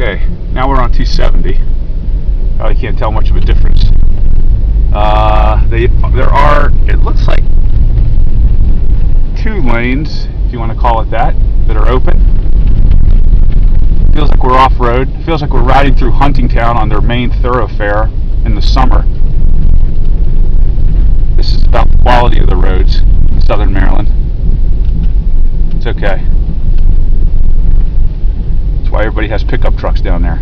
Okay, now we're on 270. Probably can't tell much of a difference. There are, it looks like, 2 lanes, if you want to call it that are open. Feels like we're off-road. Feels like we're riding through Huntingtown on their main thoroughfare in the summer. This is about the quality of the roads in southern Maryland. It's okay. That's why everybody has pickup trucks down there.